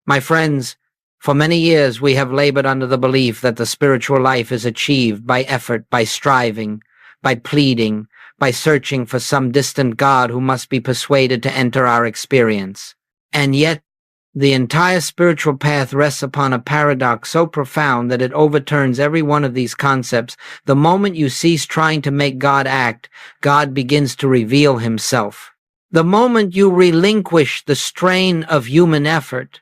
My friends, for many years we have labored under the belief that the spiritual life is achieved by effort, by striving, by pleading, by searching for some distant God who must be persuaded to enter our experience. And yet, the entire spiritual path rests upon a paradox so profound that it overturns every one of these concepts. The moment you cease trying to make God act, God begins to reveal himself. The moment you relinquish the strain of human effort,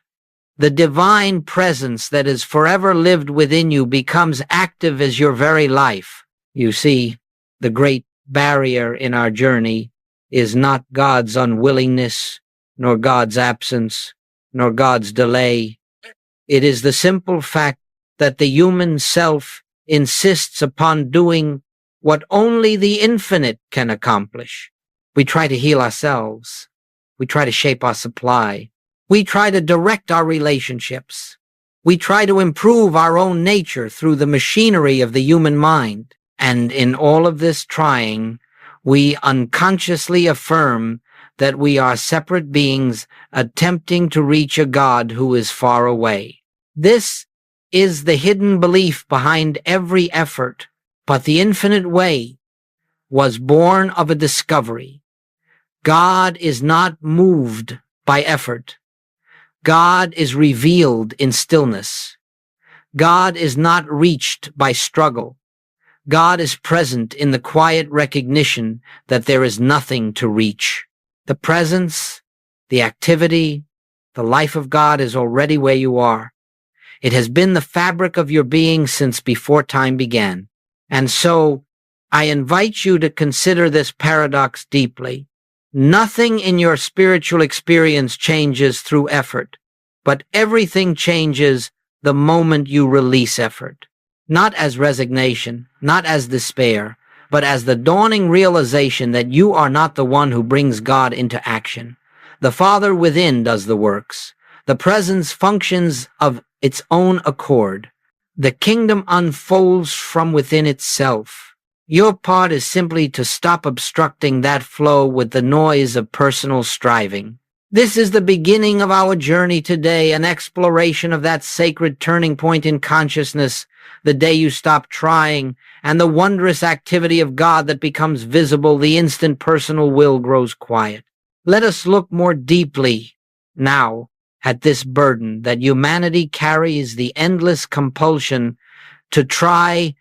the divine presence that is forever lived within you becomes active as your very life. You see, the great barrier in our journey is not God's unwillingness, nor God's absence, nor God's delay. It is the simple fact that the human self insists upon doing what only the infinite can accomplish. We try to heal ourselves. We try to shape our supply. We try to direct our relationships. We try to improve our own nature through the machinery of the human mind. And in all of this trying, we unconsciously affirm that we are separate beings attempting to reach a God who is far away. This is the hidden belief behind every effort, but the infinite way was born of a discovery. God is not moved by effort. God is revealed in stillness. God is not reached by struggle. God is present in the quiet recognition that there is nothing to reach. The presence, the activity, the life of God is already where you are. It has been the fabric of your being since before time began. And so, I invite you to consider this paradox deeply. Nothing in your spiritual experience changes through effort, but everything changes the moment you release effort. Not as resignation, not as despair, but as the dawning realization that you are not the one who brings God into action. The Father within does the works. The presence functions of its own accord. The kingdom unfolds from within itself. Your part is simply to stop obstructing that flow with the noise of personal striving. This is the beginning of our journey today, an exploration of that sacred turning point in consciousness, the day you stop trying, and the wondrous activity of God that becomes visible the instant personal will grows quiet. Let us look more deeply now at this burden that humanity carries, the endless compulsion to try,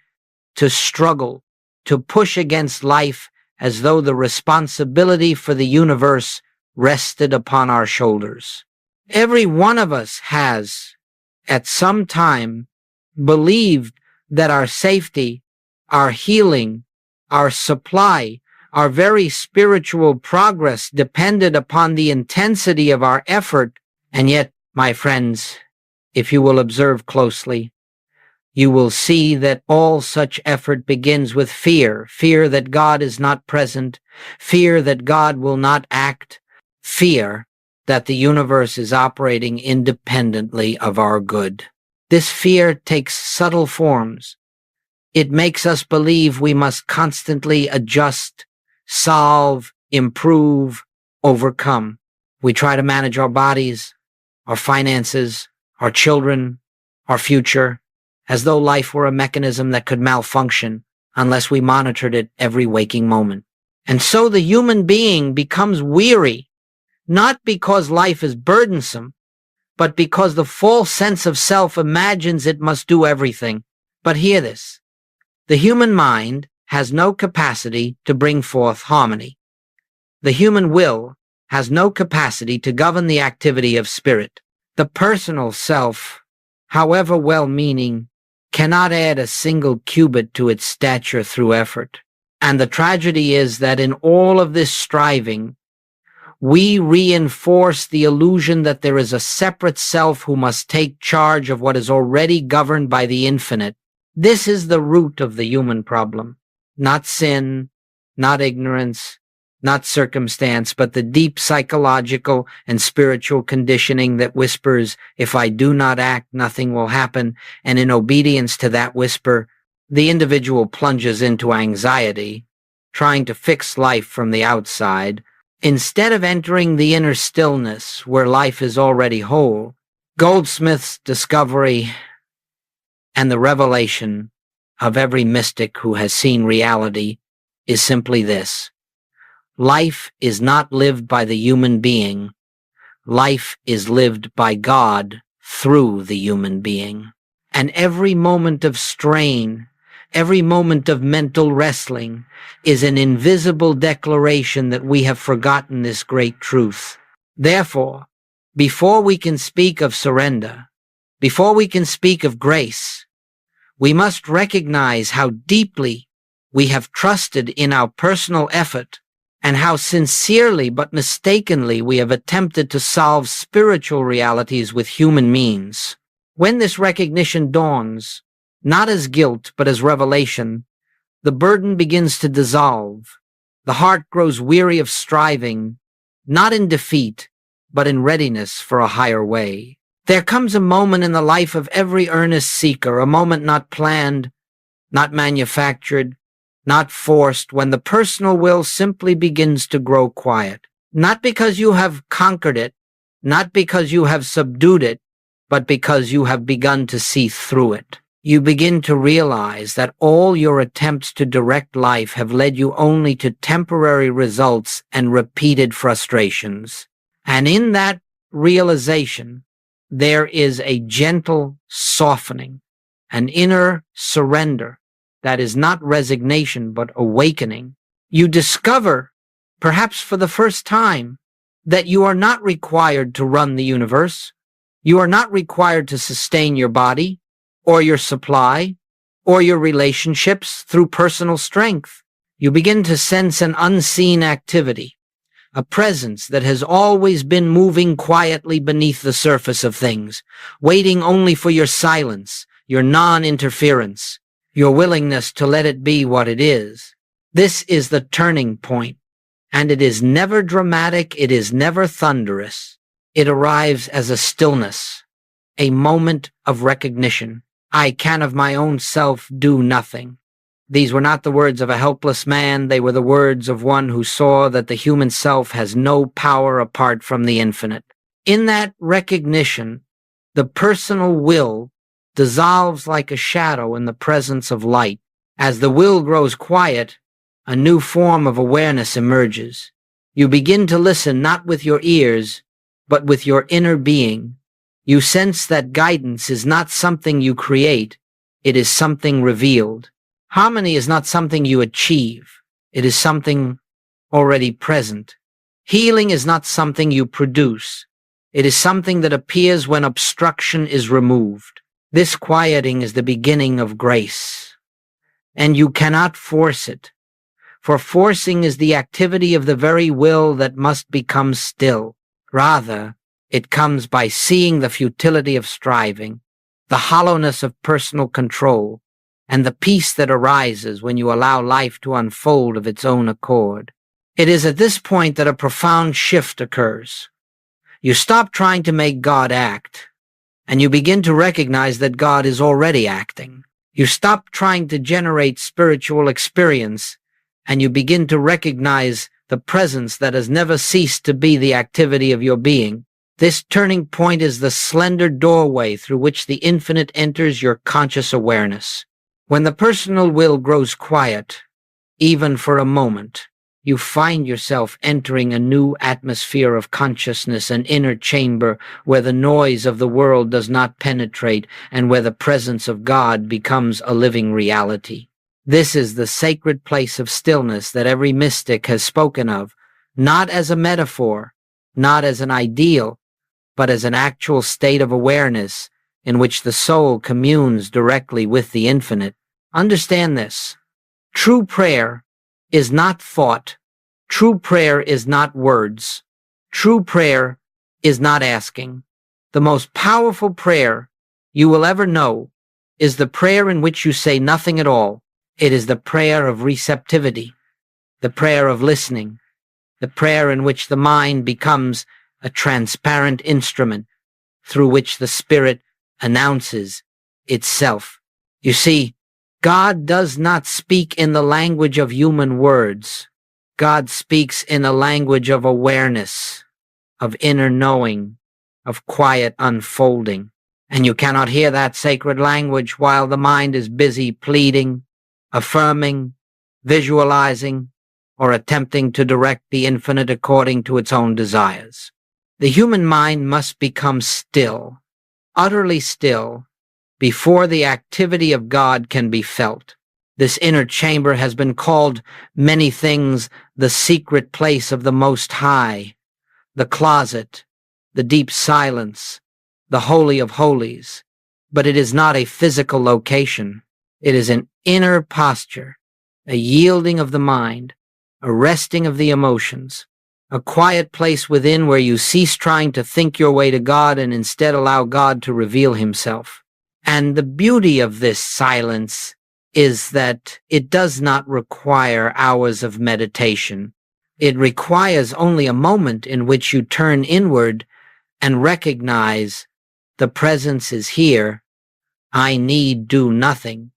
to struggle, to push against life as though the responsibility for the universe rested upon our shoulders. Every one of us has, at some time, believed that our safety, our healing, our supply, our very spiritual progress depended upon the intensity of our effort. And yet, my friends, if you will observe closely, you will see that all such effort begins with fear. Fear that God is not present, fear that God will not act, fear that the universe is operating independently of our good. This fear takes subtle forms. It makes us believe we must constantly adjust, solve, improve, overcome. We try to manage our bodies, our finances, our children, our future, as though life were a mechanism that could malfunction unless we monitored it every waking moment. And so the human being becomes weary, not because life is burdensome, but because the false sense of self imagines it must do everything. But hear this. The human mind has no capacity to bring forth harmony. The human will has no capacity to govern the activity of spirit. The personal self, however well-meaning, cannot add a single cubit to its stature through effort. And the tragedy is that in all of this striving, we reinforce the illusion that there is a separate self who must take charge of what is already governed by the infinite. This is the root of the human problem. Not sin, not ignorance, not circumstance, but the deep psychological and spiritual conditioning that whispers, if I do not act, nothing will happen. And in obedience to that whisper, the individual plunges into anxiety, trying to fix life from the outside, instead of entering the inner stillness where life is already whole. Goldsmith's discovery and the revelation of every mystic who has seen reality is simply this: life is not lived by the human being. Life is lived by God through the human being. And every moment of strain, every moment of mental wrestling is an invisible declaration that we have forgotten this great truth. Therefore, before we can speak of surrender, before we can speak of grace, we must recognize how deeply we have trusted in our personal effort and how sincerely but mistakenly we have attempted to solve spiritual realities with human means. When this recognition dawns, not as guilt but as revelation, the burden begins to dissolve. The heart grows weary of striving, not in defeat, but in readiness for a higher way. There comes a moment in the life of every earnest seeker, a moment not planned, not manufactured, not forced, when the personal will simply begins to grow quiet. Not because you have conquered it, not because you have subdued it, but because you have begun to see through it. You begin to realize that all your attempts to direct life have led you only to temporary results and repeated frustrations. And in that realization, there is a gentle softening, an inner surrender that is not resignation but awakening. You discover, perhaps for the first time, that you are not required to run the universe. You are not required to sustain your body, or your supply, or your relationships through personal strength. You begin to sense an unseen activity, a presence that has always been moving quietly beneath the surface of things, waiting only for your silence, your non-interference, your willingness to let it be what it is. This is the turning point, and it is never dramatic, it is never thunderous. It arrives as a stillness, a moment of recognition. I can of my own self do nothing. These were not the words of a helpless man, they were the words of one who saw that the human self has no power apart from the infinite. In that recognition, the personal will dissolves like a shadow in the presence of light. As the will grows quiet, a new form of awareness emerges. You begin to listen not with your ears, but with your inner being. You sense that guidance is not something you create, it is something revealed. Harmony is not something you achieve, it is something already present. Healing is not something you produce, it is something that appears when obstruction is removed. This quieting is the beginning of grace, and you cannot force it, for forcing is the activity of the very will that must become still. Rather, it comes by seeing the futility of striving, the hollowness of personal control, and the peace that arises when you allow life to unfold of its own accord. It is at this point that a profound shift occurs. You stop trying to make God act, and you begin to recognize that God is already acting. You stop trying to generate spiritual experience, and you begin to recognize the presence that has never ceased to be the activity of your being. This turning point is the slender doorway through which the infinite enters your conscious awareness. When the personal will grows quiet, even for a moment, you find yourself entering a new atmosphere of consciousness, an inner chamber where the noise of the world does not penetrate and where the presence of God becomes a living reality. This is the sacred place of stillness that every mystic has spoken of, not as a metaphor, not as an ideal, but as an actual state of awareness in which the soul communes directly with the infinite. Understand this. True prayer is not thought. True prayer is not words. True prayer is not asking. The most powerful prayer you will ever know is the prayer in which you say nothing at all. It is the prayer of receptivity, the prayer of listening, the prayer in which the mind becomes a transparent instrument through which the spirit announces itself. You see, God does not speak in the language of human words. God speaks in a language of awareness, of inner knowing, of quiet unfolding. And you cannot hear that sacred language while the mind is busy pleading, affirming, visualizing, or attempting to direct the infinite according to its own desires. The human mind must become still, utterly still, before the activity of God can be felt. This inner chamber has been called many things: the secret place of the Most High, the closet, the deep silence, the Holy of Holies. But it is not a physical location. It is an inner posture, a yielding of the mind, a resting of the emotions, a quiet place within where you cease trying to think your way to God and instead allow God to reveal himself. And the beauty of this silence is that it does not require hours of meditation. It requires only a moment in which you turn inward and recognize the presence is here. I need do nothing.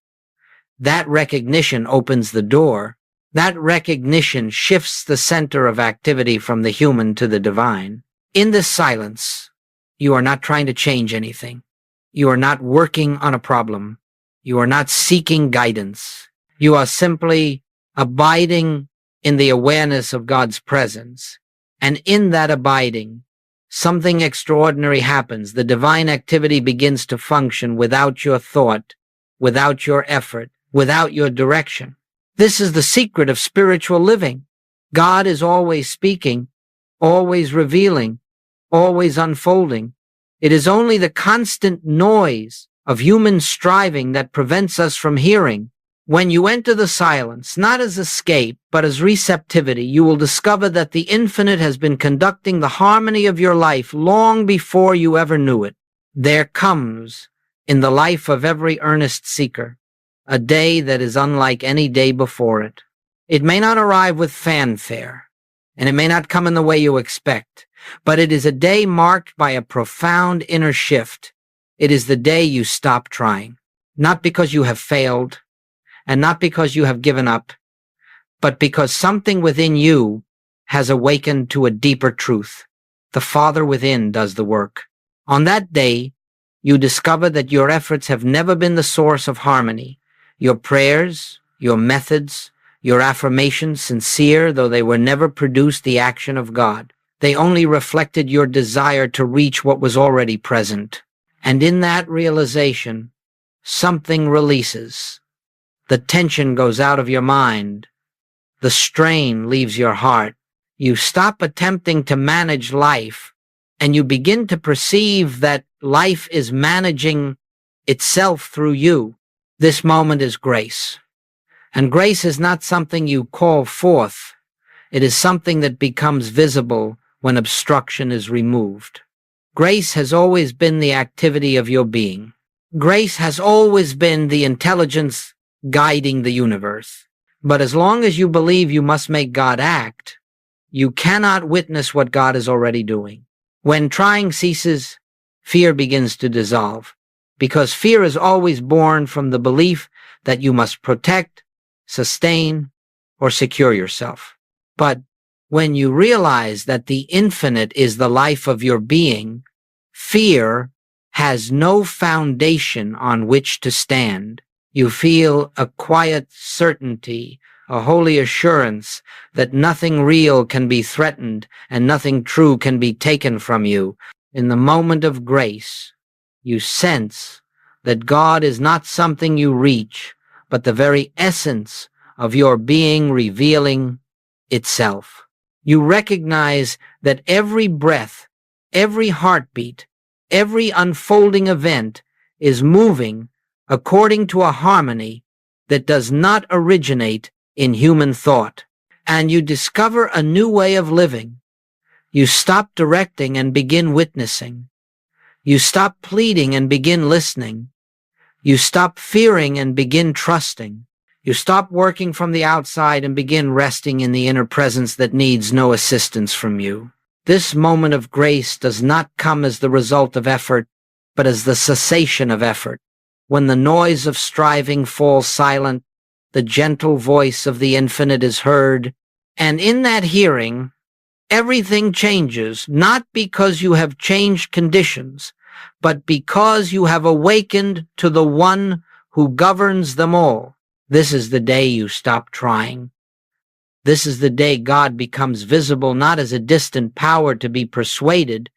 That recognition opens the door. That recognition shifts the center of activity from the human to the divine. In this silence, you are not trying to change anything. You are not working on a problem. You are not seeking guidance. You are simply abiding in the awareness of God's presence. And in that abiding, something extraordinary happens. The divine activity begins to function without your thought, without your effort, without your direction. This is the secret of spiritual living. God is always speaking, always revealing, always unfolding. It is only the constant noise of human striving that prevents us from hearing. When you enter the silence, not as escape, but as receptivity, you will discover that the infinite has been conducting the harmony of your life long before you ever knew it. There comes, in the life of every earnest seeker, a day that is unlike any day before it. It may not arrive with fanfare, and it may not come in the way you expect, but it is a day marked by a profound inner shift. It is the day you stop trying, not because you have failed, and not because you have given up, but because something within you has awakened to a deeper truth. The Father within does the work. On that day, you discover that your efforts have never been the source of harmony. Your prayers, your methods, your affirmations, sincere though they were, never produced the action of God. They only reflected your desire to reach what was already present. And in that realization, something releases. The tension goes out of your mind. The strain leaves your heart. You stop attempting to manage life, and you begin to perceive that life is managing itself through you. This moment is grace. And grace is not something you call forth. It is something that becomes visible when obstruction is removed. Grace has always been the activity of your being. Grace has always been the intelligence guiding the universe. But as long as you believe you must make God act, you cannot witness what God is already doing. When trying ceases, fear begins to dissolve, because fear is always born from the belief that you must protect, sustain, or secure yourself. But when you realize that the infinite is the life of your being, fear has no foundation on which to stand. You feel a quiet certainty, a holy assurance that nothing real can be threatened and nothing true can be taken from you. In the moment of grace, you sense that God is not something you reach, but the very essence of your being revealing itself. You recognize that every breath, every heartbeat, every unfolding event is moving according to a harmony that does not originate in human thought. And you discover a new way of living. You stop directing and begin witnessing. You stop pleading and begin listening. You stop fearing and begin trusting. You stop working from the outside and begin resting in the inner presence that needs no assistance from you. This moment of grace does not come as the result of effort, but as the cessation of effort. When the noise of striving falls silent, the gentle voice of the infinite is heard, and in that hearing, Everything changes, not because you have changed conditions, but because you have awakened to the one who governs them all. This is the day you stop trying. This is the day God becomes visible not as a distant power to be persuaded,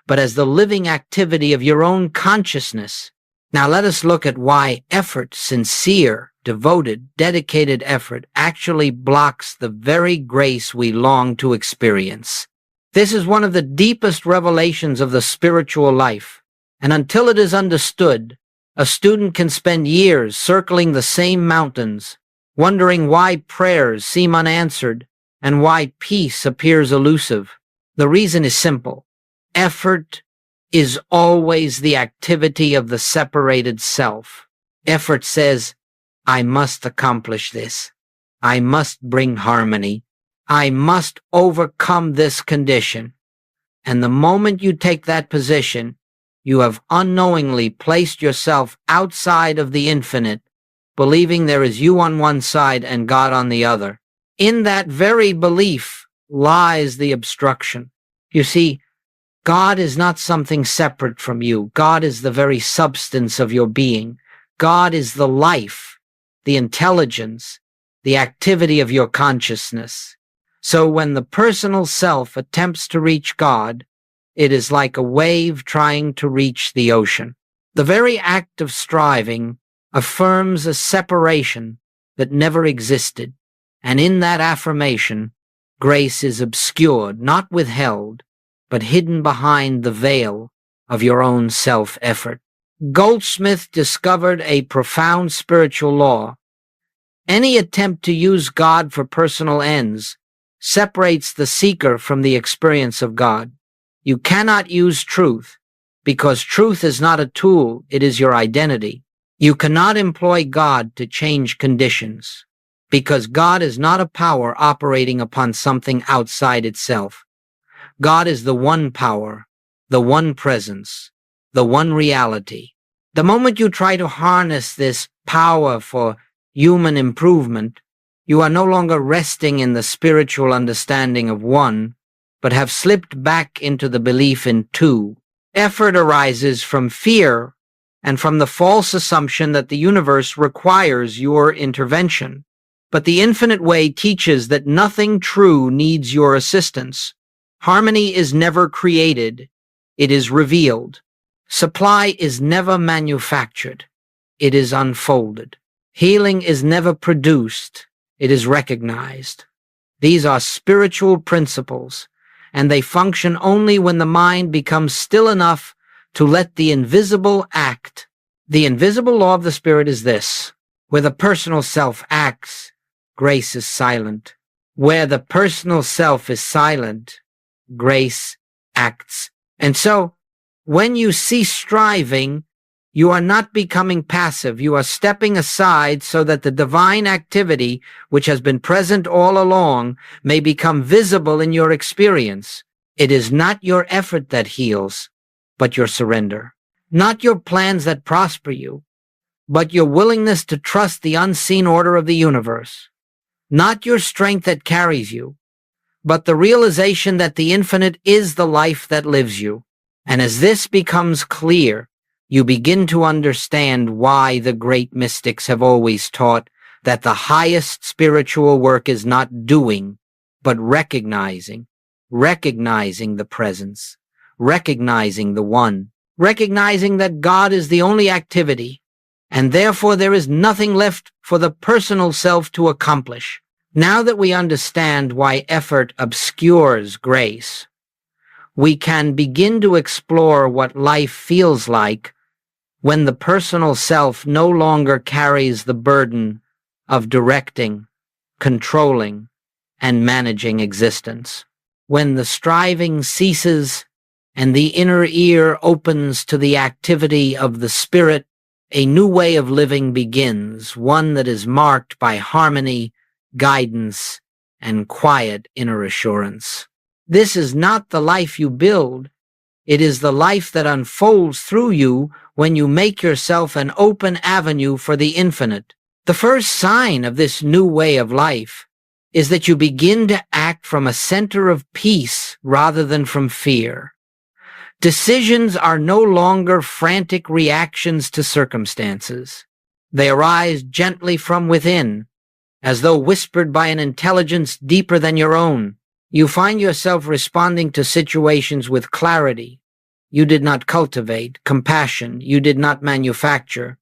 but as the living activity of your own consciousness. Now let us look at why effort, sincere, devoted, dedicated effort, actually blocks the very grace we long to experience. This is one of the deepest revelations of the spiritual life, and until it is understood, a student can spend years circling the same mountains, wondering why prayers seem unanswered and why peace appears elusive. The reason is simple. Effort is always the activity of the separated self. Effort says, I must accomplish this. I must bring harmony. I must overcome this condition. And the moment you take that position, you have unknowingly placed yourself outside of the infinite, believing there is you on one side and God on the other. In that very belief lies the obstruction. You see, God is not something separate from you. God is the very substance of your being. God is the life, the intelligence, the activity of your consciousness. So when the personal self attempts to reach God, it is like a wave trying to reach the ocean. The very act of striving affirms a separation that never existed, and in that affirmation, grace is obscured, not withheld, but hidden behind the veil of your own self-effort. Goldsmith discovered a profound spiritual law. Any attempt to use God for personal ends separates the seeker from the experience of God. You cannot use truth, because truth is not a tool, it is your identity. You cannot employ God to change conditions, because God is not a power operating upon something outside itself. God is the one power, the one presence, the one reality. The moment you try to harness this power for human improvement, you are no longer resting in the spiritual understanding of one, but have slipped back into the belief in two. Effort arises from fear and from the false assumption that the universe requires your intervention. But the infinite way teaches that nothing true needs your assistance. Harmony is never created, it is revealed. Supply is never manufactured, it is unfolded. Healing is never produced, it is recognized. These are spiritual principles, and they function only when the mind becomes still enough to let the invisible act. The invisible law of the Spirit is this: where the personal self acts, grace is silent. Where the personal self is silent, grace acts. And so, when you cease striving, you are not becoming passive. You are stepping aside so that the divine activity, which has been present all along, may become visible in your experience. It is not your effort that heals, but your surrender. Not your plans that prosper you, but your willingness to trust the unseen order of the universe. Not your strength that carries you, but the realization that the infinite is the life that lives you. And as this becomes clear, you begin to understand why the great mystics have always taught that the highest spiritual work is not doing, but recognizing the presence, recognizing the one, recognizing that God is the only activity, and therefore there is nothing left for the personal self to accomplish. Now that we understand why effort obscures grace, we can begin to explore what life feels like when the personal self no longer carries the burden of directing, controlling, and managing existence. When the striving ceases and the inner ear opens to the activity of the Spirit, a new way of living begins, one that is marked by harmony, guidance, and quiet inner assurance. This is not the life you build. It is the life that unfolds through you when you make yourself an open avenue for the infinite. The first sign of this new way of life is that you begin to act from a center of peace rather than from fear. Decisions are no longer frantic reactions to circumstances. They arise gently from within, as though whispered by an intelligence deeper than your own. You find yourself responding to situations with clarity. You did not cultivate; compassion you did not manufacture;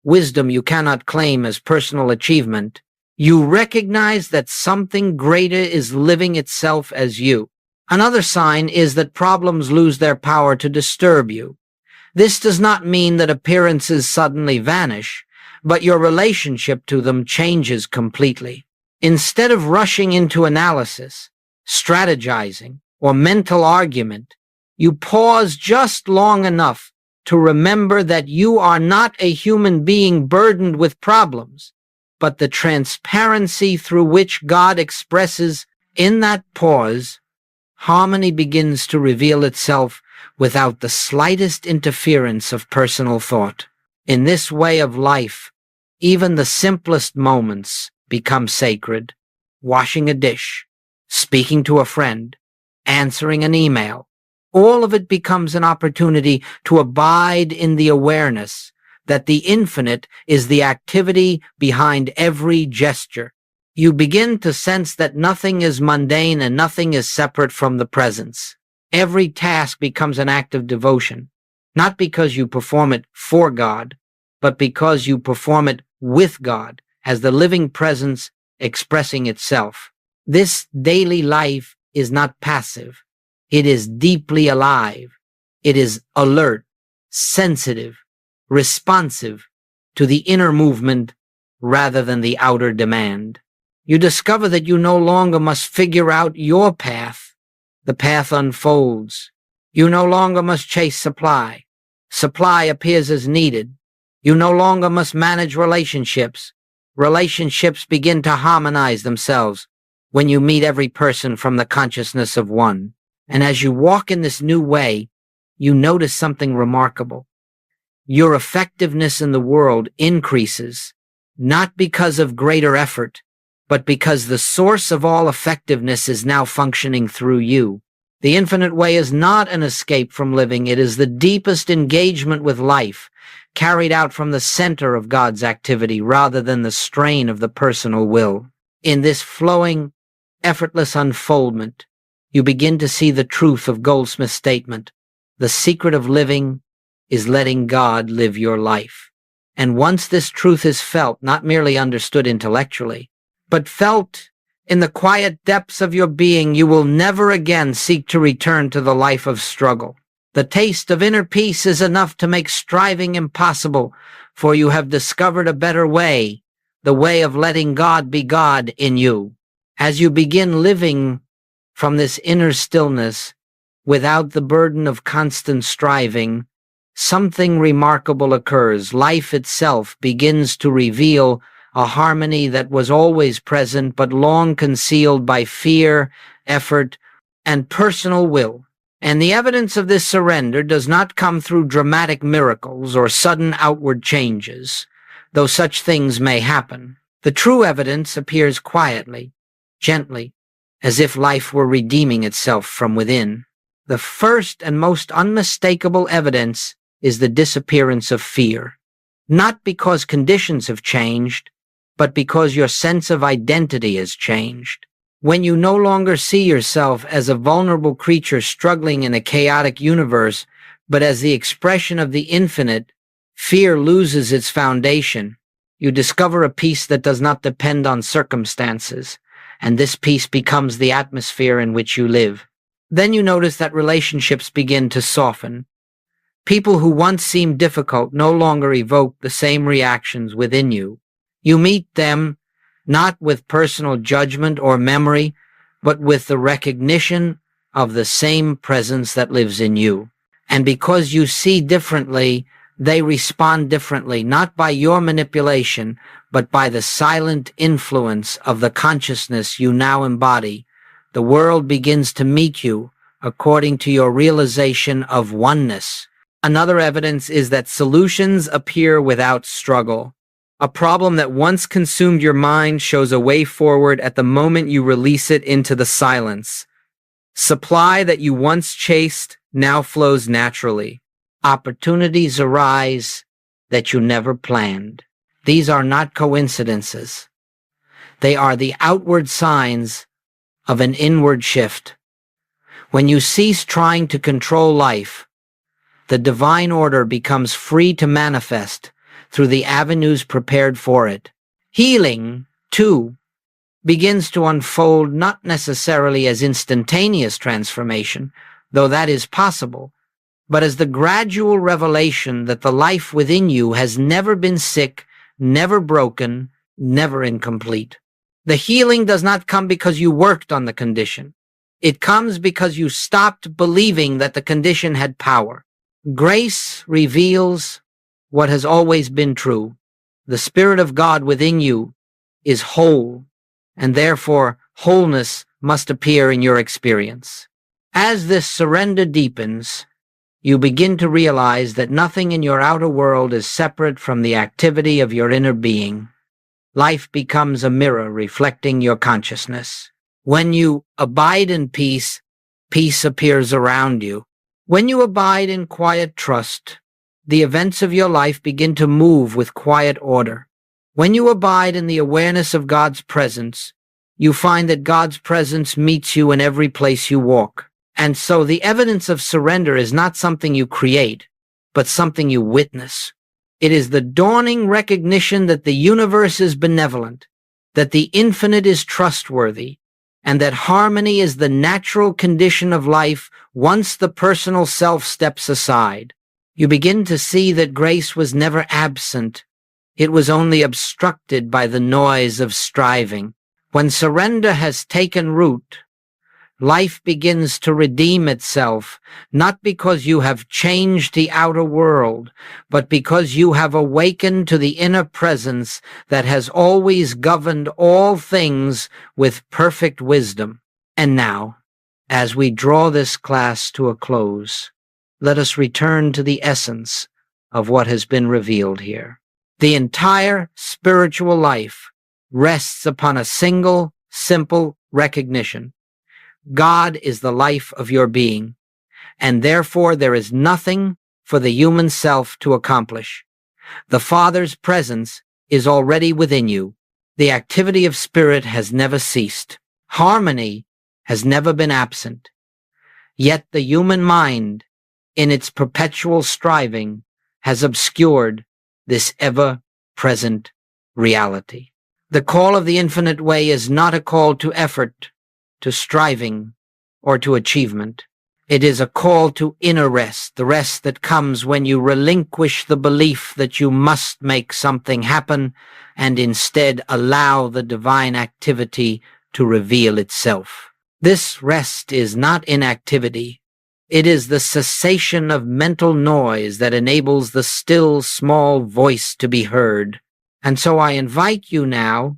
wisdom you cannot claim as personal achievement. You recognize that something greater is living itself as you. Another sign is that problems lose their power to disturb you. This does not mean that appearances suddenly vanish, but your relationship to them changes completely. Instead of rushing into analysis, strategizing, or mental argument, you pause just long enough to remember that you are not a human being burdened with problems, but the transparency through which God expresses. In that pause, harmony begins to reveal itself without the slightest interference of personal thought. In this way of life, even the simplest moments become sacred. Washing a dish, speaking to a friend, answering an email. All of it becomes an opportunity to abide in the awareness that the infinite is the activity behind every gesture. You begin to sense that nothing is mundane and nothing is separate from the presence. Every task becomes an act of devotion, not because you perform it for God, but because you perform it with God as the living presence expressing itself. This daily life is not passive. It is deeply alive. It is alert, sensitive, responsive to the inner movement rather than the outer demand. You discover that you no longer must figure out your path. The path unfolds. You no longer must chase supply. Supply appears as needed. You no longer must manage relationships. Relationships begin to harmonize themselves when you meet every person from the consciousness of one. And as you walk in this new way, you notice something remarkable. Your effectiveness in the world increases, not because of greater effort, but because the source of all effectiveness is now functioning through you. The infinite way is not an escape from living. It is the deepest engagement with life, carried out from the center of God's activity rather than the strain of the personal will. In this flowing, effortless unfoldment, you begin to see the truth of Goldsmith's statement. The secret of living is letting God live your life. And once this truth is felt, not merely understood intellectually, but felt in the quiet depths of your being, you will never again seek to return to the life of struggle. The taste of inner peace is enough to make striving impossible, for you have discovered a better way, the way of letting God be God in you. As you begin living from this inner stillness, without the burden of constant striving, something remarkable occurs. Life itself begins to reveal a harmony that was always present but long concealed by fear, effort, and personal will. And the evidence of this surrender does not come through dramatic miracles or sudden outward changes, though such things may happen. The true evidence appears quietly, gently, as if life were redeeming itself from within. The first and most unmistakable evidence is the disappearance of fear, not because conditions have changed, but because your sense of identity has changed. When you no longer see yourself as a vulnerable creature struggling in a chaotic universe, but as the expression of the infinite, fear loses its foundation. You discover a peace that does not depend on circumstances, and this peace becomes the atmosphere in which you live. Then you notice that relationships begin to soften. People who once seemed difficult no longer evoke the same reactions within you. You meet them not with personal judgment or memory, but with the recognition of the same presence that lives in you. And because you see differently, they respond differently, not by your manipulation, but by the silent influence of the consciousness you now embody. The world begins to meet you according to your realization of oneness. Another evidence is that solutions appear without struggle. A problem that once consumed your mind shows a way forward at the moment you release it into the silence. Supply that you once chased now flows naturally. Opportunities arise that you never planned. These are not coincidences. They are the outward signs of an inward shift. When you cease trying to control life, the divine order becomes free to manifest through the avenues prepared for it. Healing, too, begins to unfold not necessarily as instantaneous transformation, though that is possible, but as the gradual revelation that the life within you has never been sick, never broken, never incomplete. The healing does not come because you worked on the condition. It comes because you stopped believing that the condition had power. Grace reveals what has always been true. The Spirit of God within you is whole, and therefore wholeness must appear in your experience. As this surrender deepens, you begin to realize that nothing in your outer world is separate from the activity of your inner being. Life becomes a mirror reflecting your consciousness. When you abide in peace, peace appears around you. When you abide in quiet trust, the events of your life begin to move with quiet order. When you abide in the awareness of God's presence, you find that God's presence meets you in every place you walk. And so the evidence of surrender is not something you create, but something you witness. It is the dawning recognition that the universe is benevolent, that the infinite is trustworthy, and that harmony is the natural condition of life once the personal self steps aside. You begin to see that grace was never absent. It was only obstructed by the noise of striving. When surrender has taken root, life begins to redeem itself, not because you have changed the outer world, but because you have awakened to the inner presence that has always governed all things with perfect wisdom. And now, as we draw this class to a close, let us return to the essence of what has been revealed here. The entire spiritual life rests upon a single, simple recognition. God is the life of your being, and therefore there is nothing for the human self to accomplish. The Father's presence is already within you. The activity of spirit has never ceased. Harmony has never been absent. Yet the human mind, in its perpetual striving, has obscured this ever-present reality. The call of the infinite way is not a call to effort, to striving, or to achievement. It is a call to inner rest, the rest that comes when you relinquish the belief that you must make something happen and instead allow the divine activity to reveal itself. This rest is not inactivity. It is the cessation of mental noise that enables the still, small voice to be heard. And so I invite you now,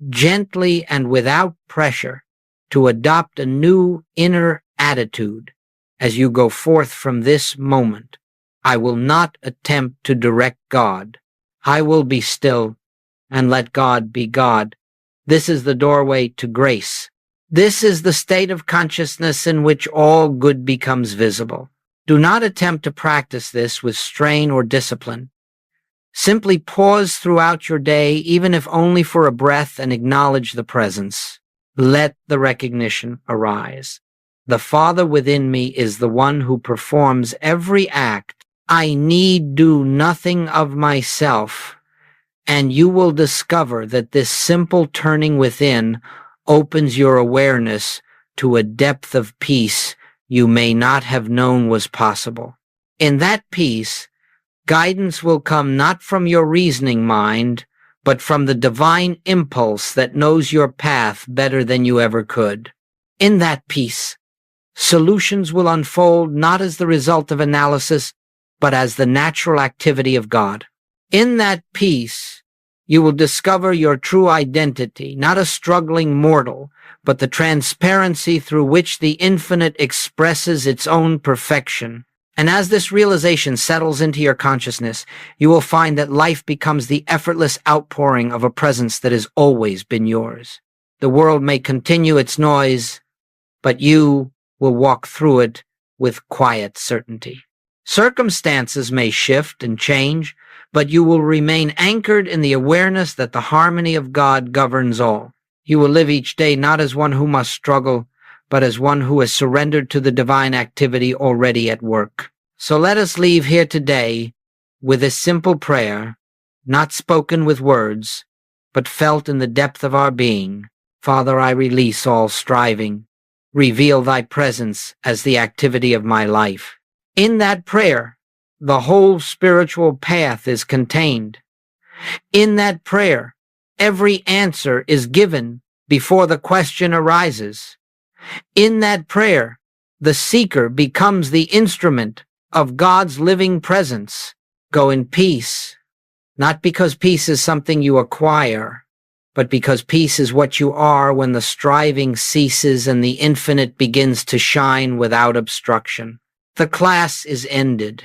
gently and without pressure, to adopt a new inner attitude as you go forth from this moment. I will not attempt to direct God. I will be still and let God be God. This is the doorway to grace. This is the state of consciousness in which all good becomes visible. Do not attempt to practice this with strain or discipline. Simply pause throughout your day, even if only for a breath, and acknowledge the presence. Let the recognition arise. The Father within me is the one who performs every act. I need do nothing of myself. And you will discover that this simple turning within opens your awareness to a depth of peace you may not have known was possible. In that peace, guidance will come not from your reasoning mind, but from the divine impulse that knows your path better than you ever could. In that peace, solutions will unfold not as the result of analysis, but as the natural activity of God. In that peace, you will discover your true identity, not a struggling mortal, but the transparency through which the infinite expresses its own perfection. And as this realization settles into your consciousness, you will find that life becomes the effortless outpouring of a presence that has always been yours. The world may continue its noise, but you will walk through it with quiet certainty. Circumstances may shift and change, but you will remain anchored in the awareness that the harmony of God governs all. You will live each day not as one who must struggle, but as one who has surrendered to the divine activity already at work. So let us leave here today with a simple prayer, not spoken with words, but felt in the depth of our being. Father, I release all striving. Reveal thy presence as the activity of my life. In that prayer, the whole spiritual path is contained. In that prayer, every answer is given before the question arises. In that prayer, the seeker becomes the instrument of God's living presence. Go in peace, not because peace is something you acquire, but because peace is what you are when the striving ceases and the infinite begins to shine without obstruction. The class is ended.